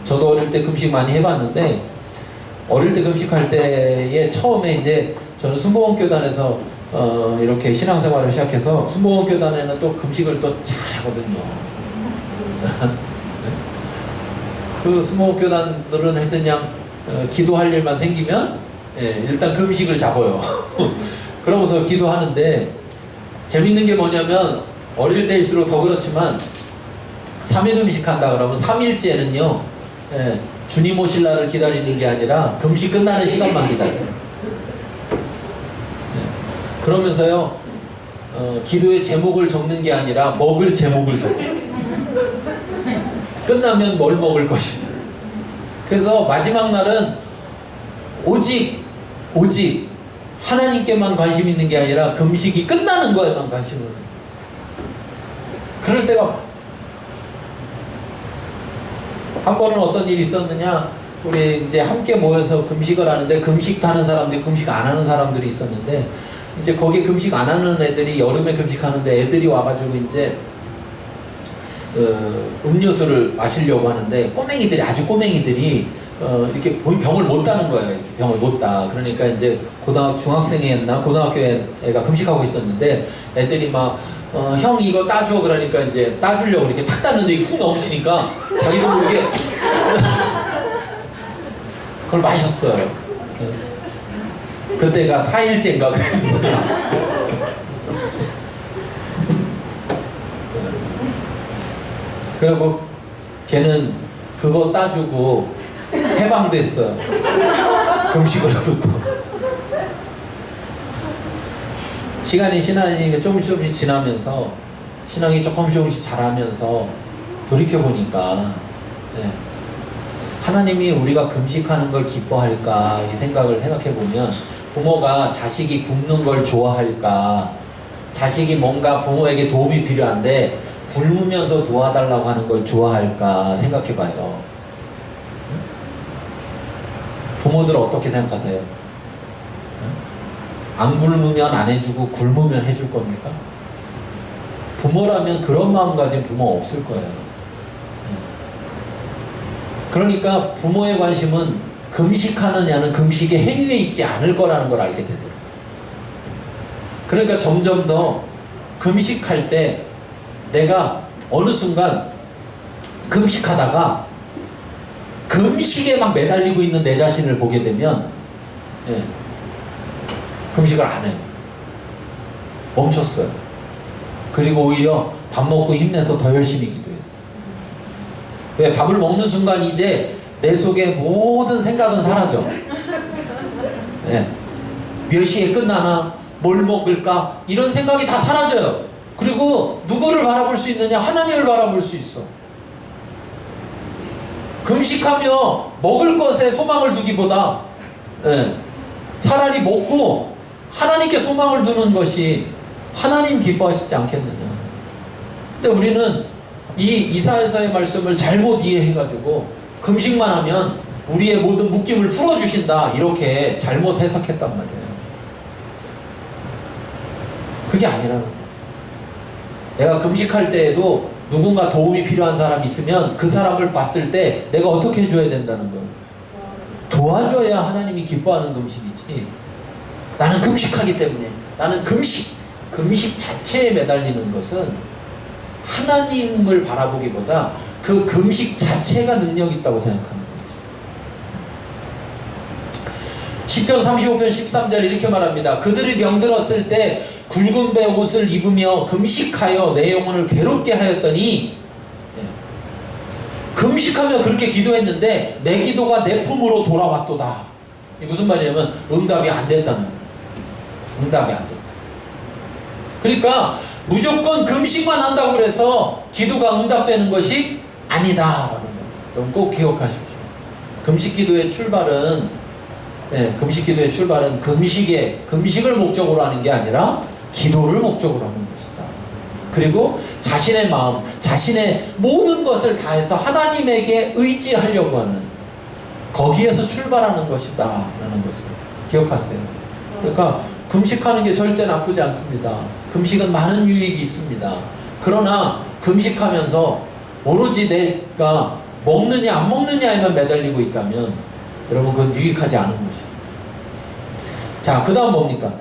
S1: 저도 어릴 때 금식 많이 해봤는데 어릴 때 금식할 때에 처음에 이제 저는 순복음교단에서 이렇게 신앙생활을 시작해서 순복음교단에는 또 금식을 또 잘하거든요. 그 순복음교단들은 하여튼 그냥 기도할 일만 생기면 일단 금식을 잡아요. 그러면서 기도하는데 재밌는 게 뭐냐면 어릴 때일수록 더 그렇지만 3일 금식한다 그러면 3일째는요, 예, 주님 오실 날을 기다리는 게 아니라 금식 끝나는 시간만 기다려요. 예, 그러면서요, 기도의 제목을 적는 게 아니라 먹을 제목을 적어요. 끝나면 뭘 먹을 것이냐. 그래서 마지막 날은 오직 하나님께만 관심 있는 게 아니라 금식이 끝나는 거에만 관심을 해요. 그럴 때가 많아요. 한 번은 어떤 일이 있었느냐, 우리 이제 함께 모여서 금식을 하는데 금식 하는 사람들이 금식 안 하는 사람들이 있었는데, 이제 거기 금식 안 하는 애들이 여름에 금식하는데 애들이 와가지고 이제 음료수를 마시려고 하는데 꼬맹이들이, 아주 꼬맹이들이 이렇게 병을 못 따는 거예요. 이렇게 병을 못 따. 그러니까 이제 중학생이었나 고등학교 애가 금식하고 있었는데 애들이 막 형 이거 따줘. 그러니까 이제 따주려고 이렇게 탁 땄는데 훅 넘치니까 자기도 모르게 그걸 마셨어요. 그때가 4일째인가 그랬는데 그리고 걔는 그거 따주고 해방됐어요. 금식으로부터. 신앙이 조금씩 지나면서, 신앙이 조금씩 자라면서 돌이켜보니까, 네, 하나님이 우리가 금식하는 걸 기뻐할까, 이 생각을 생각해보면, 부모가 자식이 굶는 걸 좋아할까, 자식이 뭔가 부모에게 도움이 필요한데 굶으면서 도와달라고 하는 걸 좋아할까 생각해봐요. 부모들 어떻게 생각하세요? 안 굶으면 안 해주고 굶으면 해줄 겁니까? 부모라면 그런 마음 가진 부모 없을 거예요. 그러니까 부모의 관심은 금식하느냐는 금식의 행위에 있지 않을 거라는 걸 알게 되더라고요. 그러니까 점점 더 금식할 때 내가 어느 순간 금식하다가 금식에 막 매달리고 있는 내 자신을 보게 되면, 예, 금식을 안 해요. 멈췄어요. 그리고 오히려 밥 먹고 힘내서 더 열심히 기도해요. 왜? 밥을 먹는 순간 이제 내 속에 모든 생각은 사라져. 예. 몇 시에 끝나나? 뭘 먹을까? 이런 생각이 다 사라져요. 그리고 누구를 바라볼 수 있느냐? 하나님을 바라볼 수 있어. 금식하며 먹을 것에 소망을 두기보다, 예, 차라리 먹고 하나님께 소망을 두는 것이 하나님 기뻐하시지 않겠느냐. 근데 우리는 이 이사야서의 말씀을 잘못 이해해가지고 금식만 하면 우리의 모든 묶임을 풀어주신다, 이렇게 잘못 해석했단 말이에요. 그게 아니라는 거예요. 내가 금식할 때에도 누군가 도움이 필요한 사람이 있으면 그 사람을 봤을 때 내가 어떻게 해줘야 된다는 거예요. 도와줘야 하나님이 기뻐하는 금식이지. 나는 금식하기 때문에, 나는 금식 자체에 매달리는 것은 하나님을 바라보기보다 그 금식 자체가 능력이 있다고 생각하는 거죠. 시편 35편 13절 이렇게 말합니다. 그들이 병들었을 때 굵은 배 옷을 입으며 금식하여 내 영혼을 괴롭게 하였더니, 금식하며 그렇게 기도했는데 내 기도가 내 품으로 돌아왔도다. 이게 무슨 말이냐면 응답이 안 됐다는 거예요. 응답이 안 됐다. 그러니까 무조건 금식만 한다고 그래서 기도가 응답되는 것이 아니다라는 거예요. 여러분 꼭 기억하십시오. 금식 기도의 출발은, 금식을 목적으로 하는 게 아니라 기도를 목적으로 하는 것이다. 그리고 자신의 마음, 자신의 모든 것을 다해서 하나님에게 의지하려고 하는, 거기에서 출발하는 것이다 라는 것을 기억하세요. 그러니까 금식하는 게 절대 나쁘지 않습니다. 금식은 많은 유익이 있습니다. 그러나 금식하면서 오로지 내가 먹느냐 안 먹느냐에만 매달리고 있다면 여러분 그건 유익하지 않은 것이에요. 자, 그 다음 뭡니까?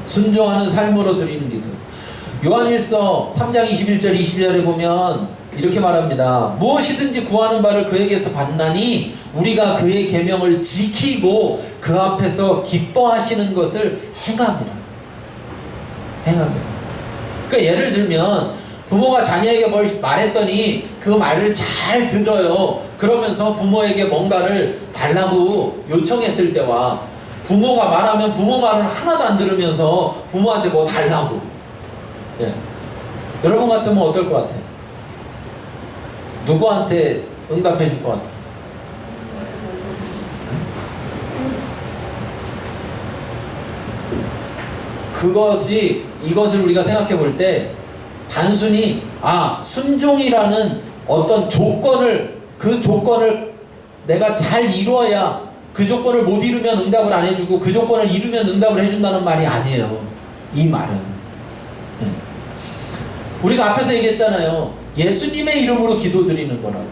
S1: 순종하는 삶으로 드리는 기도. 요한일서 3장 21절 22절에 보면 이렇게 말합니다. 무엇이든지 구하는 바를 그에게서 받나니 우리가 그의 계명을 지키고 그 앞에서 기뻐하시는 것을 행함이라. 그러니까 예를 들면 부모가 자녀에게 뭘 말했더니 그 말을 잘 들어요. 그러면서 부모에게 뭔가를 달라고 요청했을 때와 부모가 말하면 부모 말을 하나도 안 들으면서 부모한테 뭐 달라고. 예. 여러분 같으면 어떨 것 같아요? 누구한테 응답해 줄 것 같아요? 이것을 우리가 생각해 볼 때 단순히 순종이라는 어떤 그 조건을 내가 잘 이루어야, 그 조건을 못 이루면 응답을 안 해주고 그 조건을 이루면 응답을 해준다는 말이 아니에요. 이 말은 우리가 앞에서 얘기했잖아요. 예수님의 이름으로 기도드리는 거라고.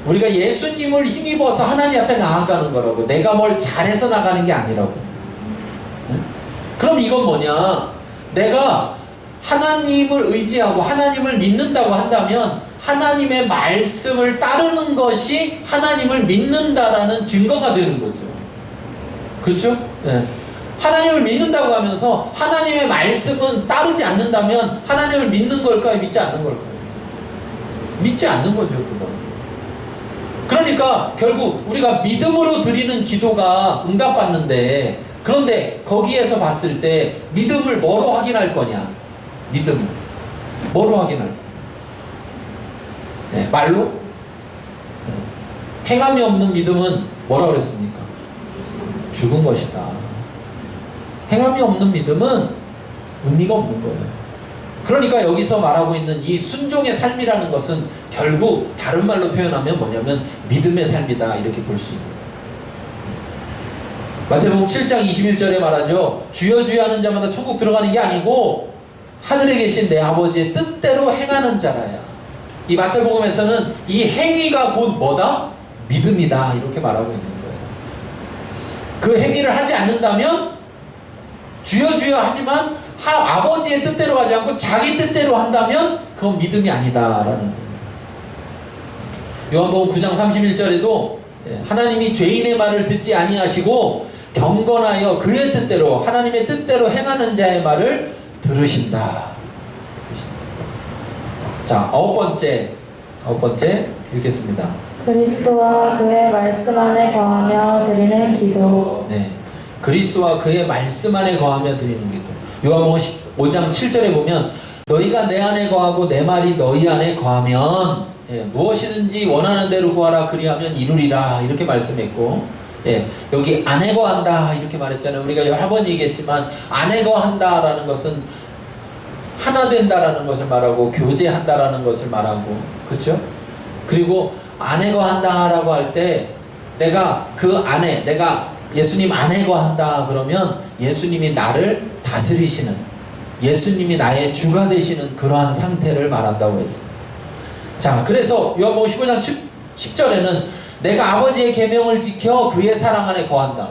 S1: 우리가 예수님을 힘입어서 하나님 앞에 나아가는 거라고. 내가 뭘 잘해서 나가는 게 아니라고. 그럼 이건 뭐냐? 내가 하나님을 의지하고 하나님을 믿는다고 한다면 하나님의 말씀을 따르는 것이 하나님을 믿는다라는 증거가 되는 거죠. 그렇죠? 네. 하나님을 믿는다고 하면서 하나님의 말씀은 따르지 않는다면 하나님을 믿는 걸까요? 믿지 않는 걸까요? 믿지 않는 거죠, 그건. 그러니까 결국 우리가 믿음으로 드리는 기도가 응답받는데, 그런데 거기에서 봤을 때 믿음을 뭐로 확인할 거냐? 믿음을 뭐로 확인할 거냐? 네, 말로? 네. 행함이 없는 믿음은 뭐라 그랬습니까? 죽은 것이다. 행함이 없는 믿음은 의미가 없는 거예요. 그러니까 여기서 말하고 있는 이 순종의 삶이라는 것은 결국 다른 말로 표현하면 뭐냐면 믿음의 삶이다, 이렇게 볼 수 있는 거예요. 마태복음 7장 21절에 말하죠. 주여 주여 하는 자마다 천국 들어가는 게 아니고 하늘에 계신 내 아버지의 뜻대로 행하는 자라야. 이 마태복음에서는 이 행위가 곧 뭐다? 믿음이다, 이렇게 말하고 있는 거예요. 그 행위를 하지 않는다면 주여 주여 하지만 아버지의 뜻대로 하지 않고 자기 뜻대로 한다면 그건 믿음이 아니다라는 거예요. 요한복음 9장 31절에도 하나님이 죄인의 말을 듣지 아니하시고 경건하여 그의 뜻대로, 하나님의 뜻대로 행하는 자의 말을 들으신다. 자, 아홉 번째 읽겠습니다.
S2: 그리스도와 그의 말씀 안에 거하며 드리는 기도.
S1: 네, 그리스도와 그의 말씀 안에 거하며 드리는 기도. 요한복음 5장 7절에 보면 너희가 내 안에 거하고 내 말이 너희 안에 거하면 무엇이든지 원하는 대로 구하라 그리하면 이루리라, 이렇게 말씀했고, 여기 안에 거한다 이렇게 말했잖아요. 우리가 여러 번 얘기했지만 안에 거한다라는 것은 하나 된다라는 것을 말하고 교제한다라는 것을 말하고, 그렇죠? 그리고 안에 거한다라고 할 때 내가 그 안에, 내가 예수님 안에 거한다 그러면 예수님이 나를 다스리시는, 예수님이 나의 주가 되시는 그러한 상태를 말한다고 했어요. 자, 그래서 요한복음 15장 10절에는 내가 아버지의 계명을 지켜 그의 사랑 안에 거한다.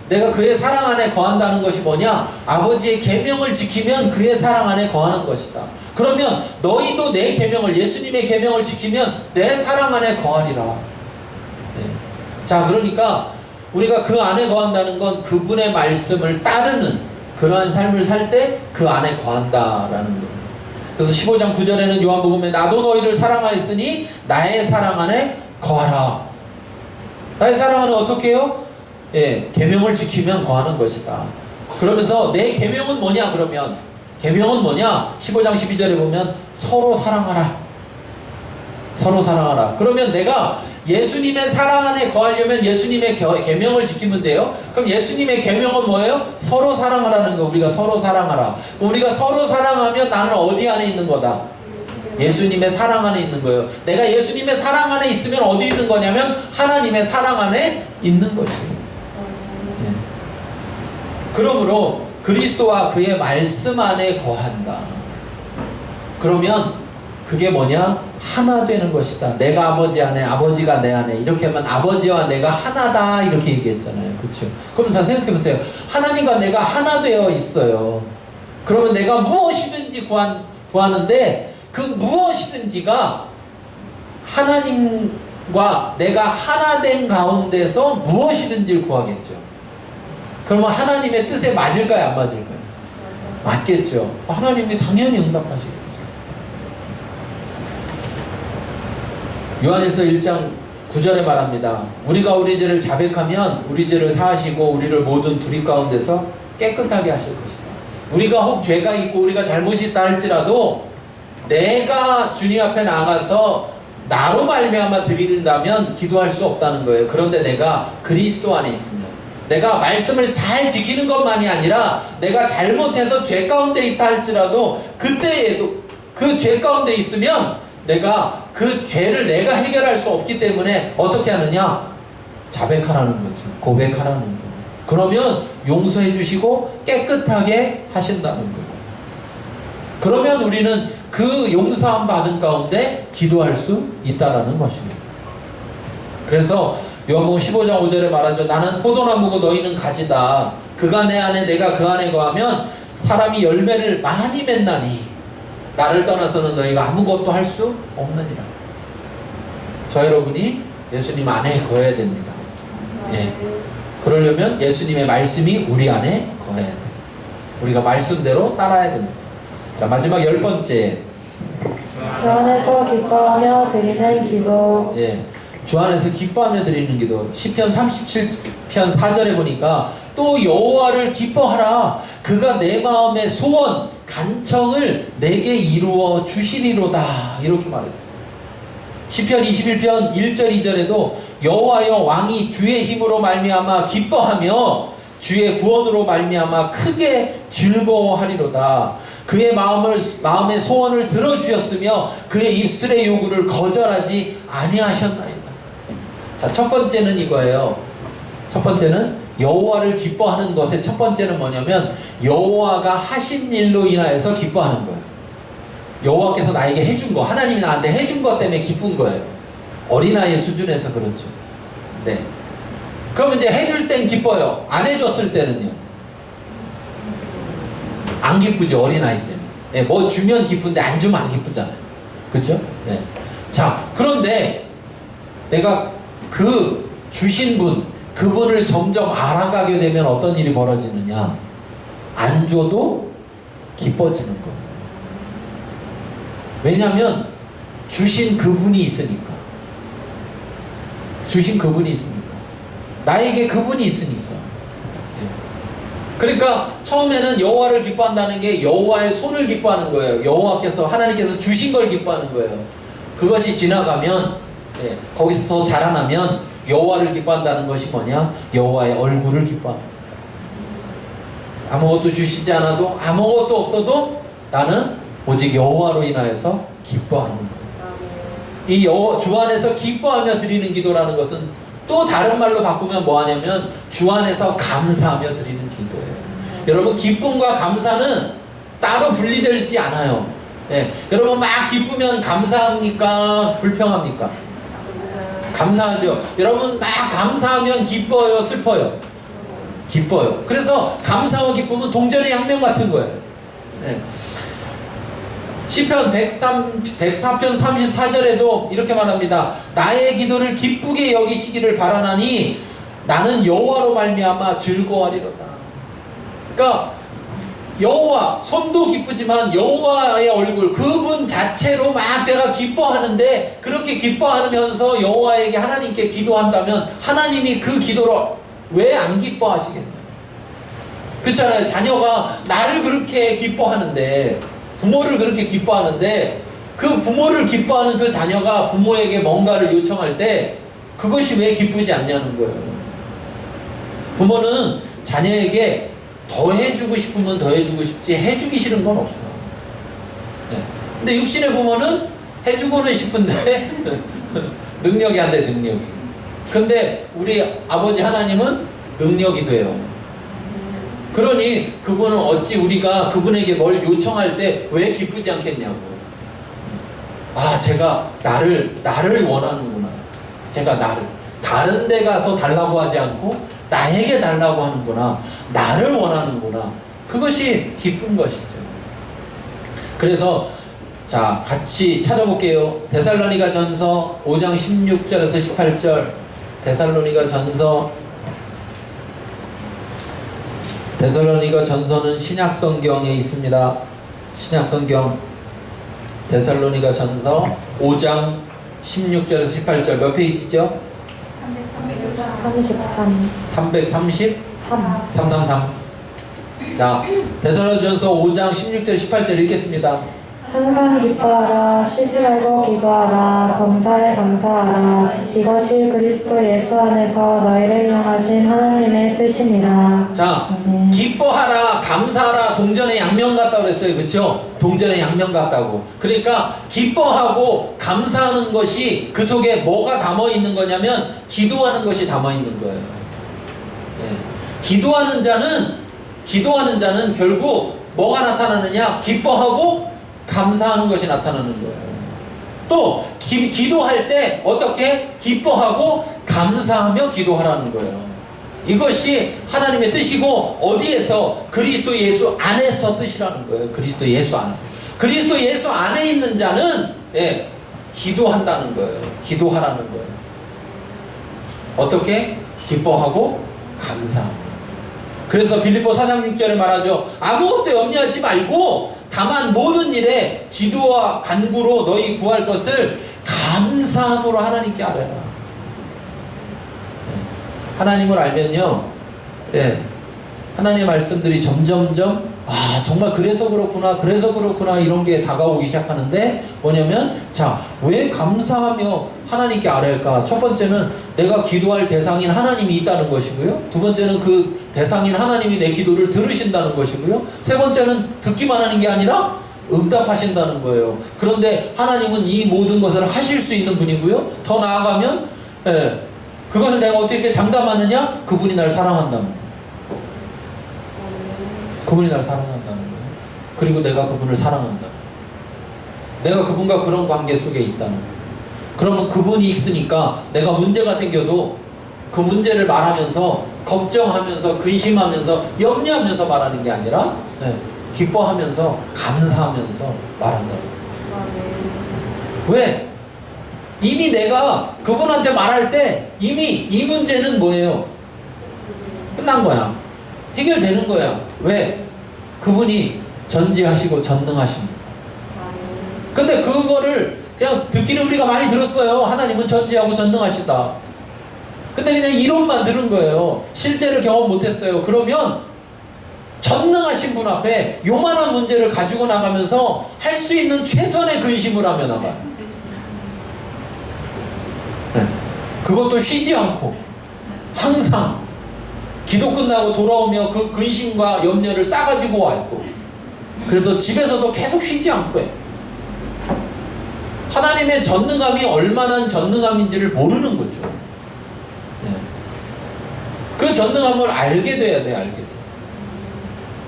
S1: 내가 그의 사랑 안에 거한다는 것이 뭐냐? 아버지의 계명을 지키면 그의 사랑 안에 거하는 것이다. 그러면 너희도 내 계명을, 예수님의 계명을 지키면 내 사랑 안에 거하리라. 네. 자, 그러니까 우리가 그 안에 거한다는 건 그분의 말씀을 따르는 그러한 삶을 살 때 그 안에 거한다라는 거예요. 그래서 15장 9절에는 요한복음에 나도 너희를 사랑하였으니 나의 사랑 안에 거하라. 나의 사랑 안에 어떻게 해요? 계명을 지키면 거하는 것이다. 그러면서 내 계명은 뭐냐 그러면, 계명은 뭐냐? 15장 12절에 보면 서로 사랑하라. 서로 사랑하라. 그러면 내가 예수님의 사랑 안에 거하려면 예수님의 계명을 지키면 돼요. 그럼 예수님의 계명은 뭐예요? 서로 사랑하라는 거. 우리가 서로 사랑하라. 우리가 서로 사랑하면 나는 어디 안에 있는 거다? 예수님의 사랑 안에 있는 거예요. 내가 예수님의 사랑 안에 있으면 어디 있는 거냐면 하나님의 사랑 안에 있는 것이에요. 그러므로 그리스도와 그의 말씀 안에 거한다. 그러면 그게 뭐냐? 하나 되는 것이다. 내가 아버지 안에, 아버지가 내 안에. 이렇게 하면 아버지와 내가 하나다, 이렇게 얘기했잖아요. 그렇죠? 그럼 잘 생각해 보세요. 하나님과 내가 하나 되어 있어요. 그러면 내가 무엇이든지 구하는데 그 무엇이든지가 하나님과 내가 하나 된 가운데서 무엇이든지를 구하겠죠. 그러면 하나님의 뜻에 맞을까요? 안 맞을까요? 맞겠죠. 하나님이 당연히 응답하시겠죠. 요한일서 1장 9절에 말합니다. 우리가 우리 죄를 자백하면 우리 죄를 사하시고 우리를 모든 불의 가운데서 깨끗하게 하실 것이다. 우리가 혹 죄가 있고 우리가 잘못이 있다 할지라도 내가 주님 앞에 나가서 나로 말미암아 드린다면 기도할 수 없다는 거예요. 그런데 내가 그리스도 안에 있으면, 내가 말씀을 잘 지키는 것만이 아니라 내가 잘못해서 죄 가운데 있다 할지라도 그때에도 그 죄 가운데 있으면 내가 그 죄를 내가 해결할 수 없기 때문에 어떻게 하느냐? 자백하라는 거죠. 고백하라는 거예요. 그러면 용서해 주시고 깨끗하게 하신다는 거예요. 그러면 우리는 그 용서함 받은 가운데 기도할 수 있다라는 것입니다. 그래서 요한복음 15장 5절에 말하죠. 나는 포도나무고 너희는 가지다. 그가 내 안에 내가 그 안에 거하면 사람이 열매를 많이 맺나니 나를 떠나서는 너희가 아무것도 할 수 없느니라. 저 여러분이 예수님 안에 거해야 됩니다. 예. 그러려면 예수님의 말씀이 우리 안에 거해야 돼요. 우리가 말씀대로 따라야 됩니다. 자, 마지막 10번째.
S2: 주 안에서 기뻐하며 드리는 기도.
S1: 예. 주 안에서 기뻐하며 드리는 기도. 시편 37편 4절에 보니까 또 여호와를 기뻐하라. 그가 내 마음의 소원, 간청을 내게 이루어 주시리로다. 이렇게 말했어요. 시편 21편 1절 2절에도 여호와여 왕이 주의 힘으로 말미암아 기뻐하며 주의 구원으로 말미암아 크게 즐거워하리로다. 그의 마음의 소원을 들어주셨으며 그의 입술의 요구를 거절하지 아니하셨나이다. 자, 첫 번째는 이거예요. 첫 번째는 여호와를 기뻐하는 것의 첫 번째는 뭐냐면 여호와가 하신 일로 인하여서 기뻐하는 거예요. 여호와께서 나에게 해준 거, 하나님이 나한테 해준 것 때문에 기쁜 거예요. 어린아이의 수준에서 그렇죠. 네. 그럼 이제 해줄 땐 기뻐요. 안 해줬을 때는요? 안 기쁘죠. 어린아이 때는. 네, 뭐 주면 기쁜데 안 주면 안 기쁘잖아요. 그렇죠? 네. 자, 그런데 내가 그 주신 분, 그분을 점점 알아가게 되면 어떤 일이 벌어지느냐? 안 줘도 기뻐지는 거예요. 왜냐하면 주신 그분이 있으니까. 주신 그분이 있으니까. 나에게 그분이 있으니까. 그러니까 처음에는 여호와를 기뻐한다는 게 여호와의 손을 기뻐하는 거예요. 여호와께서, 하나님께서 주신 걸 기뻐하는 거예요. 그것이 지나가면, 거기서 더 자라나면 여호와를 기뻐한다는 것이 뭐냐? 여호와의 얼굴을 기뻐하는 거예요. 아무것도 주시지 않아도, 아무것도 없어도 나는 오직 여호와로 인하여서 기뻐하는 거예요. 이 주 안에서 기뻐하며 드리는 기도라는 것은 또 다른 말로 바꾸면 뭐 하냐면 주 안에서 감사하며 드리는 기도예요. 여러분, 기쁨과 감사는 따로 분리되지 않아요. 네. 여러분, 막 기쁘면 감사합니까? 불평합니까? 감사하죠. 여러분, 막 감사하면 기뻐요? 슬퍼요? 기뻐요. 그래서 감사와 기쁨은 동전의 양면 같은 거예요. 네. 시편 104편 34절에도 이렇게 말합니다. 나의 기도를 기쁘게 여기시기를 바라나니 나는 여호와로 말미암아 즐거워하리로다. 그러니까 여호와, 손도 기쁘지만 여호와의 얼굴, 그분 자체로 막 내가 기뻐하는데, 그렇게 기뻐하면서 여호와에게, 하나님께 기도한다면 하나님이 그 기도를 왜 안 기뻐하시겠냐? 그렇잖아요. 자녀가 나를 그렇게 기뻐하는데, 부모를 그렇게 기뻐하는데, 그 부모를 기뻐하는 그 자녀가 부모에게 뭔가를 요청할 때 그것이 왜 기쁘지 않냐는 거예요. 부모는 자녀에게 더 해주고 싶으면 더 해주고 싶지 해주기 싫은 건 없어요. 네. 근데 육신의 부모는 해주고는 싶은데 능력이 안 돼, 능력이. 근데 우리 아버지 하나님은 능력이 돼요. 그러니 그분은 어찌 우리가 그분에게 뭘 요청할 때 왜 기쁘지 않겠냐고. 아, 제가 나를 원하는구나. 제가 나를 다른 데 가서 달라고 하지 않고 나에게 달라고 하는구나. 나를 원하는구나. 그것이 기쁜 것이죠. 그래서 자, 같이 찾아볼게요. 데살로니가 전서 5장 16절에서 18절. 데살로니가 전서 데살로니가 전서는 신약 성경에 있습니다. 신약 성경 데살로니가 전서 5장 16절에서 18절 몇 페이지죠?
S2: 33.
S1: 333.
S2: 3.
S1: 자, 데살로니가전서 5장 16절 18절 읽겠습니다.
S2: 항상 기뻐하라. 쉬지 말고 기도하라. 범사에 감사하라. 이것이 그리스도 예수 안에서 너희를 향하신 하나님의 뜻이니라.
S1: 자,
S2: 아멘.
S1: 기뻐하라, 감사하라, 동전의 양면 같다고 그랬어요. 그렇죠? 동전의 양면 같다고. 그러니까 기뻐하고 감사하는 것이 그 속에 뭐가 담아 있는 거냐면 기도하는 것이 담아 있는 거예요. 네. 기도하는 자는 결국 뭐가 나타나느냐? 기뻐하고 감사하는 것이 나타나는 거예요. 또 기도할 때 어떻게 기뻐하고 감사하며 기도하라는 거예요. 이것이 하나님의 뜻이고 어디에서? 그리스도 예수 안에서 뜻이라는 거예요. 그리스도 예수 안에서. 그리스도 예수 안에 있는 자는 기도한다는 거예요. 기도하라는 거예요. 어떻게? 기뻐하고 감사하며. 그래서 빌립보 4장 6절에 말하죠. 아무것도 염려하지 말고 다만 모든 일에 기도와 간구로 너희 구할 것을 감사함으로 하나님께 아뢰라. 하나님을 알면요, 하나님의 말씀들이 점점점 정말 그래서 그렇구나 이런 게 다가오기 시작하는데 뭐냐면 자, 왜 감사하며 하나님께 아뢰일까? 첫 번째는 내가 기도할 대상인 하나님이 있다는 것이고요. 두 번째는 그 대상인 하나님이 내 기도를 들으신다는 것이고요. 세 번째는 듣기만 하는 게 아니라 응답하신다는 거예요. 그런데 하나님은 이 모든 것을 하실 수 있는 분이고요. 더 나아가면 그것을 내가 어떻게 장담하느냐? 그분이 날 사랑한다는 거예요. 그분이 날 사랑한다는 거예요. 그리고 내가 그분을 사랑한다. 내가 그분과 그런 관계 속에 있다는 거예요. 그러면 그분이 있으니까 내가 문제가 생겨도 그 문제를 말하면서 걱정하면서 근심하면서 염려하면서 말하는 게 아니라 기뻐하면서 감사하면서 말한다는 거예요. 왜? 이미 내가 그분한테 말할 때 이미 이 문제는 뭐예요? 끝난 거야. 해결되는 거야. 왜? 그분이 전지하시고 전능하십니다. 근데 그거를 그냥 듣기는 우리가 많이 들었어요. 하나님은 전지하고 전능하시다. 근데 그냥 이론만 들은 거예요. 실제를 경험 못했어요. 그러면 전능하신 분 앞에 요만한 문제를 가지고 나가면서 할 수 있는 최선의 근심을 하며 나가요. 그것도 쉬지 않고 항상 기도 끝나고 돌아오며 그 근심과 염려를 싸가지고 와 있고, 그래서 집에서도 계속 쉬지 않고 해. 하나님의 전능함이 얼마나 전능함인지를 모르는 거죠. 그 전능함을 알게 돼야 돼. 알게 돼.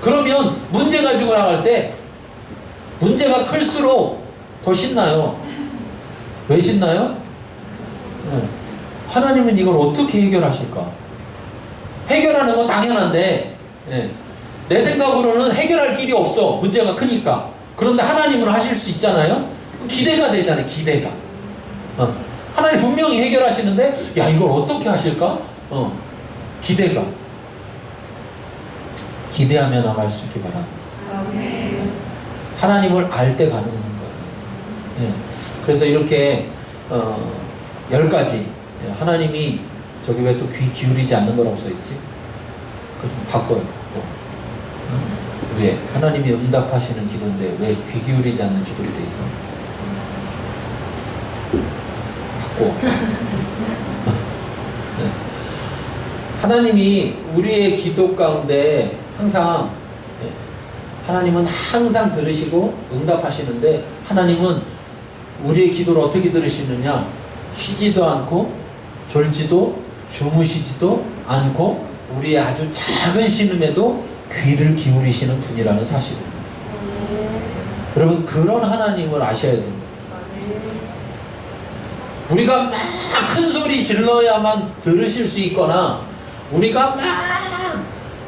S1: 그러면 문제 가지고 나갈 때 문제가 클수록 더 신나요. 왜 신나요? 하나님은 이걸 어떻게 해결하실까? 해결하는 건 당연한데 내 생각으로는 해결할 길이 없어. 문제가 크니까. 그런데 하나님은 하실 수 있잖아요. 기대가 되잖아요. 기대가. 하나님 분명히 해결하시는데 야, 이걸 어떻게 하실까? 기대가. 기대하며 나갈 수 있기 바랍니다. 하나님을 알 때 가능한 거예요. 그래서 이렇게 10가지 하나님이 저기 왜 또 귀 기울이지 않는 거라고 써있지? 그거 좀 바꿔요. 왜? 하나님이 응답하시는 기도인데 왜 귀 기울이지 않는 기도로 돼 있어? 바꿔. 하나님이 우리의 기도 가운데 항상 하나님은 항상 들으시고 응답하시는데 하나님은 우리의 기도를 어떻게 들으시느냐? 쉬지도 않고 졸지도 주무시지도 않고 우리의 아주 작은 신음에도 귀를 기울이시는 분이라는 사실입니다. 여러분, 그런 하나님을 아셔야 됩니다. 우리가 막 큰 소리 질러야만 들으실 수 있거나 우리가 막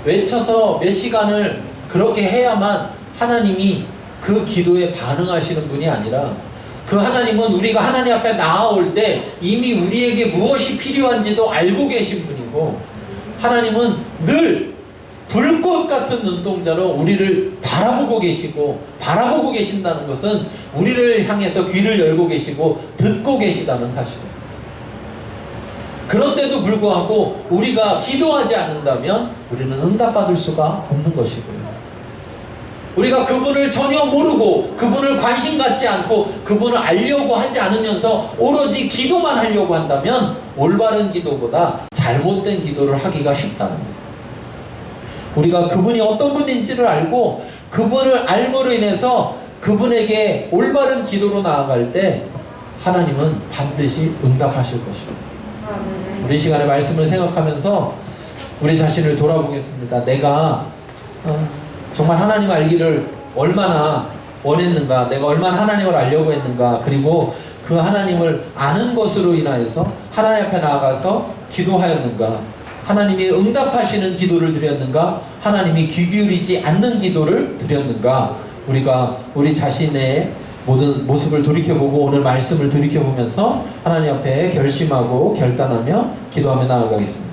S1: 외쳐서 몇 시간을 그렇게 해야만 하나님이 그 기도에 반응하시는 분이 아니라, 그 하나님은 우리가 하나님 앞에 나아올 때 이미 우리에게 무엇이 필요한지도 알고 계신 분이고, 하나님은 늘 불꽃 같은 눈동자로 우리를 바라보고 계신다는 것은 우리를 향해서 귀를 열고 계시고 듣고 계시다는 사실입니다. 그런데도 불구하고 우리가 기도하지 않는다면 우리는 응답받을 수가 없는 것이고요. 우리가 그분을 전혀 모르고 그분을 관심 갖지 않고 그분을 알려고 하지 않으면서 오로지 기도만 하려고 한다면 올바른 기도보다 잘못된 기도를 하기가 쉽다는 거예요. 우리가 그분이 어떤 분인지를 알고 그분을 알므로 인해서 그분에게 올바른 기도로 나아갈 때 하나님은 반드시 응답하실 것입니다. 우리 시간에 말씀을 생각하면서 우리 자신을 돌아보겠습니다. 내가 정말 하나님 알기를 얼마나 원했는가, 내가 얼마나 하나님을 알려고 했는가, 그리고 그 하나님을 아는 것으로 인하여서 하나님 앞에 나아가서 기도하였는가, 하나님이 응답하시는 기도를 드렸는가, 하나님이 귀 기울이지 않는 기도를 드렸는가, 우리가 우리 자신의 모든 모습을 돌이켜보고 오늘 말씀을 돌이켜보면서 하나님 앞에 결심하고 결단하며 기도하며 나아가겠습니다.